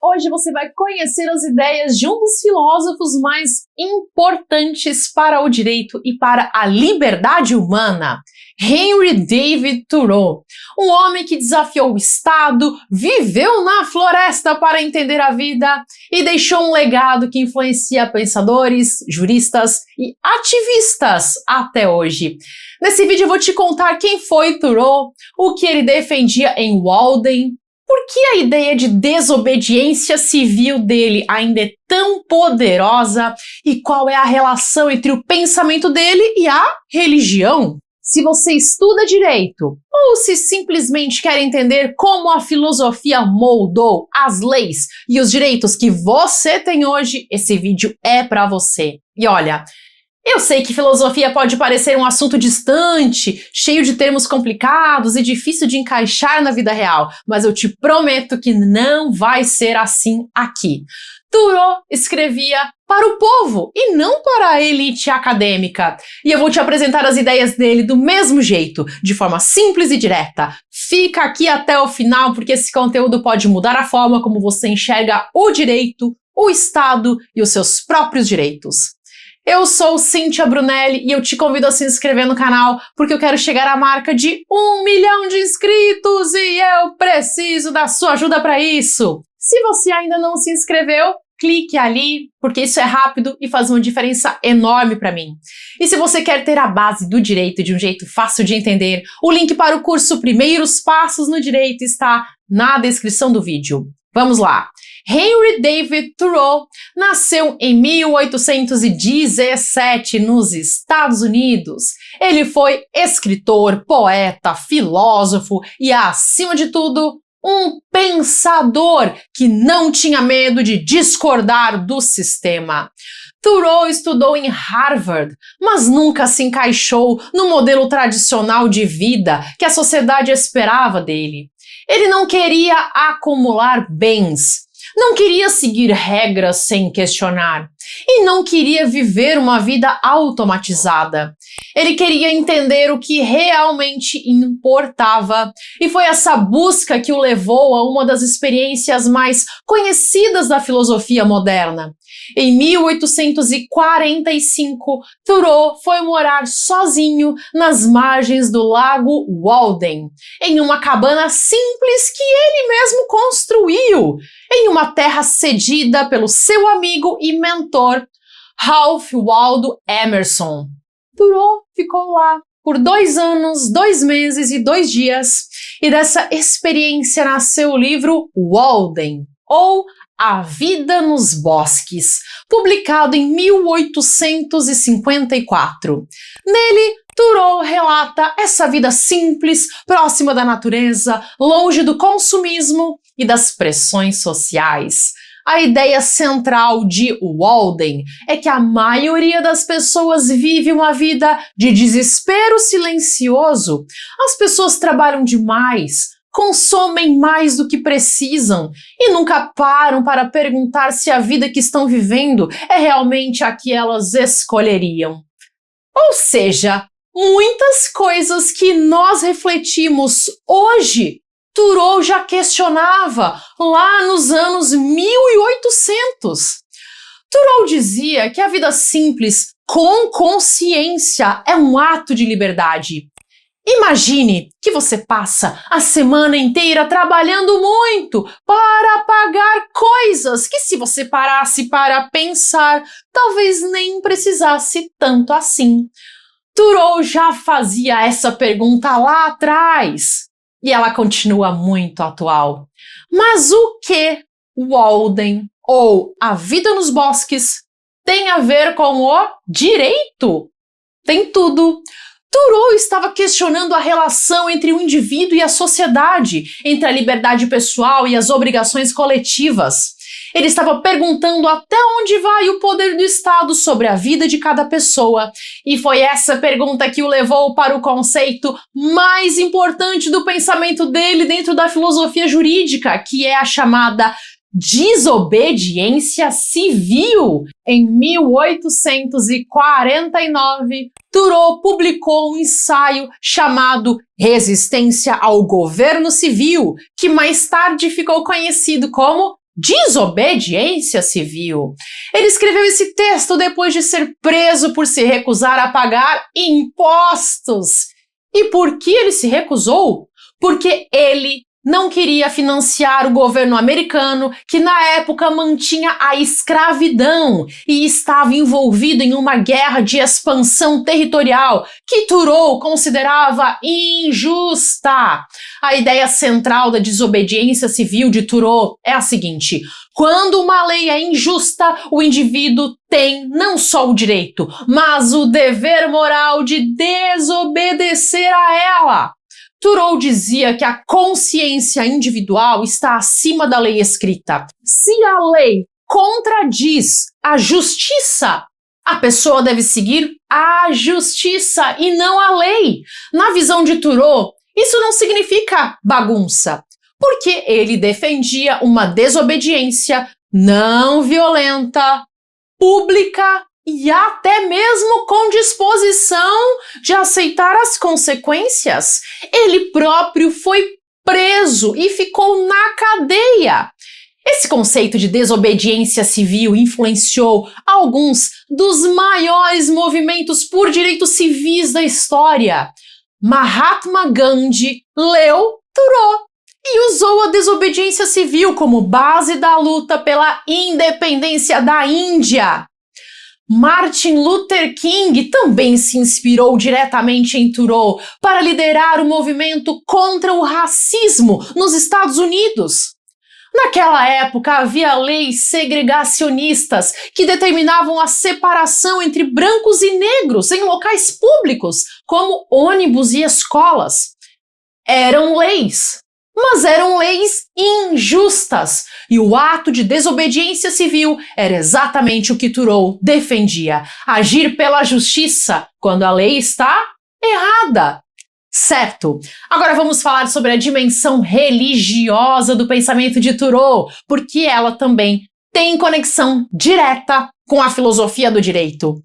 Hoje você vai conhecer as ideias de um dos filósofos mais importantes para o direito e para a liberdade humana, Henry David Thoreau, um homem que desafiou o Estado, viveu na floresta para entender a vida e deixou um legado que influencia pensadores, juristas e ativistas até hoje. Nesse vídeo eu vou te contar quem foi Thoreau, o que ele defendia em Walden, por que a ideia de desobediência civil dele ainda é tão poderosa e qual é a relação entre o pensamento dele e a religião. Se você estuda direito ou se simplesmente quer entender como a filosofia moldou as leis e os direitos que você tem hoje, esse vídeo é para você. E olha, eu sei que filosofia pode parecer um assunto distante, cheio de termos complicados e difícil de encaixar na vida real, mas eu te prometo que não vai ser assim aqui. Thoreau escrevia para o povo e não para a elite acadêmica. E eu vou te apresentar as ideias dele do mesmo jeito, de forma simples e direta. Fica aqui até o final, porque esse conteúdo pode mudar a forma como você enxerga o direito, o Estado e os seus próprios direitos. Eu sou Cíntia Brunelli e eu te convido a se inscrever no canal porque eu quero chegar à marca de 1 milhão de inscritos e eu preciso da sua ajuda para isso. Se você ainda não se inscreveu, clique ali, porque isso é rápido e faz uma diferença enorme para mim. E se você quer ter a base do direito de um jeito fácil de entender, o link para o curso Primeiros Passos no Direito está na descrição do vídeo. Vamos lá! Henry David Thoreau nasceu em 1817 nos Estados Unidos. Ele foi escritor, poeta, filósofo e, acima de tudo, um pensador que não tinha medo de discordar do sistema. Thoreau estudou em Harvard, mas nunca se encaixou no modelo tradicional de vida que a sociedade esperava dele. Ele não queria acumular bens, não queria seguir regras sem questionar e não queria viver uma vida automatizada. Ele queria entender o que realmente importava e foi essa busca que o levou a uma das experiências mais conhecidas da filosofia moderna. Em 1845, Thoreau foi morar sozinho nas margens do lago Walden, em uma cabana simples que ele mesmo construiu, em uma terra cedida pelo seu amigo e mentor, Ralph Waldo Emerson. Thoreau ficou lá por 2 anos, 2 meses e 2 dias, e dessa experiência nasceu o livro Walden, ou A Vida nos Bosques, publicado em 1854. Nele, Thoreau relata essa vida simples, próxima da natureza, longe do consumismo e das pressões sociais. A ideia central de Walden é que a maioria das pessoas vive uma vida de desespero silencioso. As pessoas trabalham demais, consomem mais do que precisam e nunca param para perguntar se a vida que estão vivendo é realmente a que elas escolheriam. Ou seja, muitas coisas que nós refletimos hoje, Thoreau já questionava lá nos anos 1800. Thoreau dizia que a vida simples, com consciência, é um ato de liberdade. Imagine que você passa a semana inteira trabalhando muito para pagar coisas que, se você parasse para pensar, talvez nem precisasse tanto assim. Thoreau já fazia essa pergunta lá atrás e ela continua muito atual. Mas o que Walden, ou A Vida nos Bosques, tem a ver com o direito? Tem tudo! Thoreau estava questionando a relação entre o indivíduo e a sociedade, entre a liberdade pessoal e as obrigações coletivas. Ele estava perguntando até onde vai o poder do Estado sobre a vida de cada pessoa, e foi essa pergunta que o levou para o conceito mais importante do pensamento dele dentro da filosofia jurídica, que é a chamada desobediência civil. Em 1849, Thoreau publicou um ensaio chamado Resistência ao Governo Civil, que mais tarde ficou conhecido como desobediência civil. Ele escreveu esse texto depois de ser preso por se recusar a pagar impostos. E por que ele se recusou? Porque ele não queria financiar o governo americano, que na época mantinha a escravidão e estava envolvido em uma guerra de expansão territorial que Thoreau considerava injusta. A ideia central da desobediência civil de Thoreau é a seguinte: quando uma lei é injusta, o indivíduo tem não só o direito, mas o dever moral de desobedecer a ela. Thoreau dizia que a consciência individual está acima da lei escrita. Se a lei contradiz a justiça, a pessoa deve seguir a justiça e não a lei. Na visão de Thoreau, isso não significa bagunça, porque ele defendia uma desobediência não violenta, pública e até mesmo com disposição de aceitar as consequências. Ele próprio foi preso e ficou na cadeia. Esse conceito de desobediência civil influenciou alguns dos maiores movimentos por direitos civis da história. Mahatma Gandhi leu Thoreau e usou a desobediência civil como base da luta pela independência da Índia. Martin Luther King também se inspirou diretamente em Thoreau para liderar o movimento contra o racismo nos Estados Unidos. Naquela época havia leis segregacionistas que determinavam a separação entre brancos e negros em locais públicos, como ônibus e escolas. Eram leis, mas eram leis injustas, e o ato de desobediência civil era exatamente o que Thoreau defendia: agir pela justiça quando a lei está errada. Certo. Agora vamos falar sobre a dimensão religiosa do pensamento de Thoreau, porque ela também tem conexão direta com a filosofia do direito.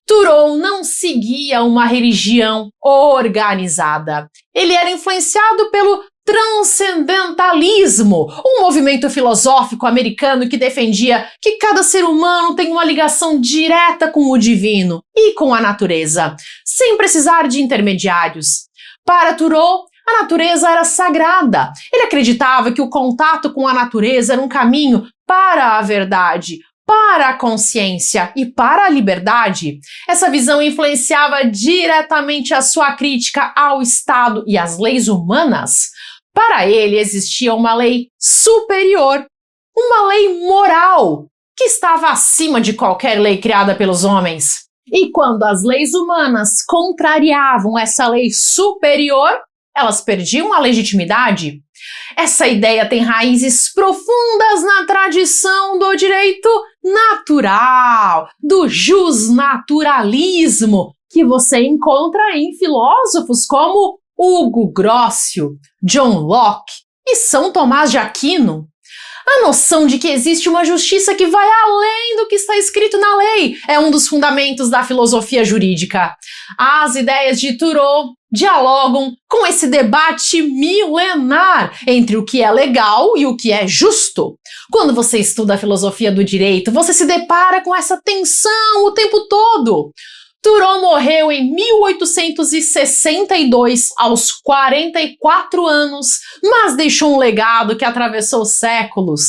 Thoreau não seguia uma religião organizada. Ele era influenciado pelo transcendentalismo, um movimento filosófico americano que defendia que cada ser humano tem uma ligação direta com o divino e com a natureza, sem precisar de intermediários. Para Thoreau, a natureza era sagrada. Ele acreditava que o contato com a natureza era um caminho para a verdade, para a consciência e para a liberdade. Essa visão influenciava diretamente a sua crítica ao Estado e às leis humanas. Para ele existia uma lei superior, uma lei moral, que estava acima de qualquer lei criada pelos homens. E quando as leis humanas contrariavam essa lei superior, elas perdiam a legitimidade. Essa ideia tem raízes profundas na tradição do direito natural, do justnaturalismo, que você encontra em filósofos como Hugo Grocio, John Locke e São Tomás de Aquino. A noção de que existe uma justiça que vai além do que está escrito na lei é um dos fundamentos da filosofia jurídica. As ideias de Thoreau dialogam com esse debate milenar entre o que é legal e o que é justo. Quando você estuda a filosofia do direito, você se depara com essa tensão o tempo todo. Thoreau morreu em 1862, aos 44 anos, mas deixou um legado que atravessou séculos.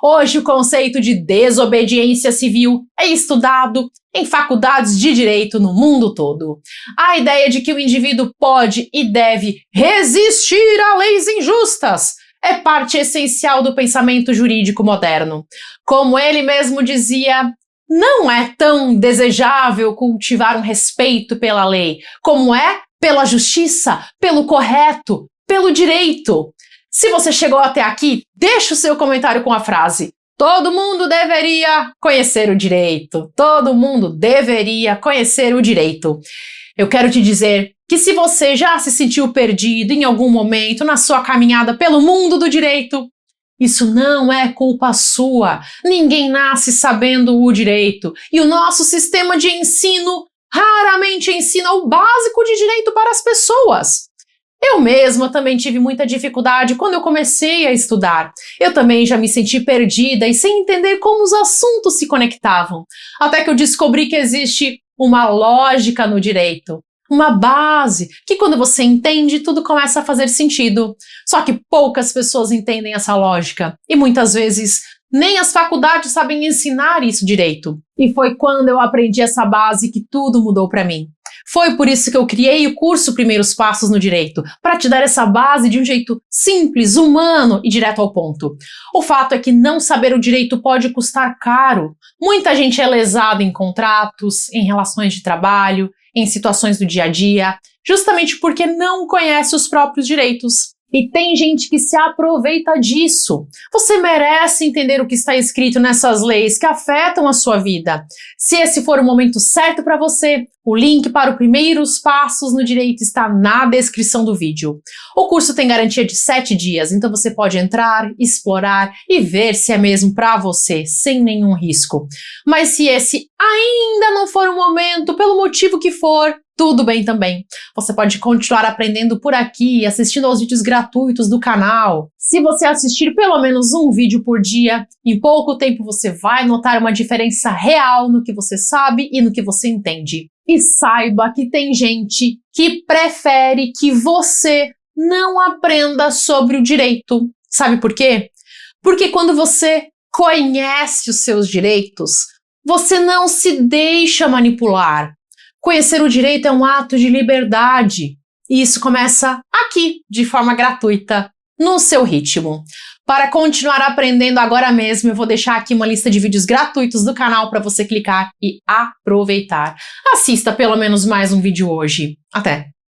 Hoje, o conceito de desobediência civil é estudado em faculdades de direito no mundo todo. A ideia de que o indivíduo pode e deve resistir a leis injustas é parte essencial do pensamento jurídico moderno. Como ele mesmo dizia, não é tão desejável cultivar um respeito pela lei, como é pela justiça, pelo correto, pelo direito. Se você chegou até aqui, deixa o seu comentário com a frase: todo mundo deveria conhecer o direito. Todo mundo deveria conhecer o direito. Eu quero te dizer que se você já se sentiu perdido em algum momento na sua caminhada pelo mundo do direito, isso não é culpa sua. Ninguém nasce sabendo o direito. E o nosso sistema de ensino raramente ensina o básico de direito para as pessoas. Eu mesma também tive muita dificuldade quando eu comecei a estudar. Eu também já me senti perdida e sem entender como os assuntos se conectavam. Até que eu descobri que existe uma lógica no direito, uma base, que quando você entende, tudo começa a fazer sentido. Só que poucas pessoas entendem essa lógica e muitas vezes nem as faculdades sabem ensinar isso direito. E foi quando eu aprendi essa base que tudo mudou para mim. Foi por isso que eu criei o curso Primeiros Passos no Direito, para te dar essa base de um jeito simples, humano e direto ao ponto. O fato é que não saber o direito pode custar caro. Muita gente é lesada em contratos, em relações de trabalho, em situações do dia a dia, justamente porque não conhece os próprios direitos. E tem gente que se aproveita disso. Você merece entender o que está escrito nessas leis que afetam a sua vida. Se esse for o momento certo para você, o link para os Primeiros Passos no Direito está na descrição do vídeo. O curso tem garantia de 7 dias, então você pode entrar, explorar e ver se é mesmo para você, sem nenhum risco. Mas se esse ainda não for o momento, pelo motivo que for, tudo bem também. Você pode continuar aprendendo por aqui, assistindo aos vídeos gratuitos do canal. Se você assistir pelo menos um vídeo por dia, em pouco tempo você vai notar uma diferença real no que você sabe e no que você entende. E saiba que tem gente que prefere que você não aprenda sobre o direito. Sabe por quê? Porque quando você conhece os seus direitos, você não se deixa manipular. Conhecer o direito é um ato de liberdade. E isso começa aqui, de forma gratuita, no seu ritmo. Para continuar aprendendo agora mesmo, eu vou deixar aqui uma lista de vídeos gratuitos do canal para você clicar e aproveitar. Assista pelo menos mais um vídeo hoje. Até!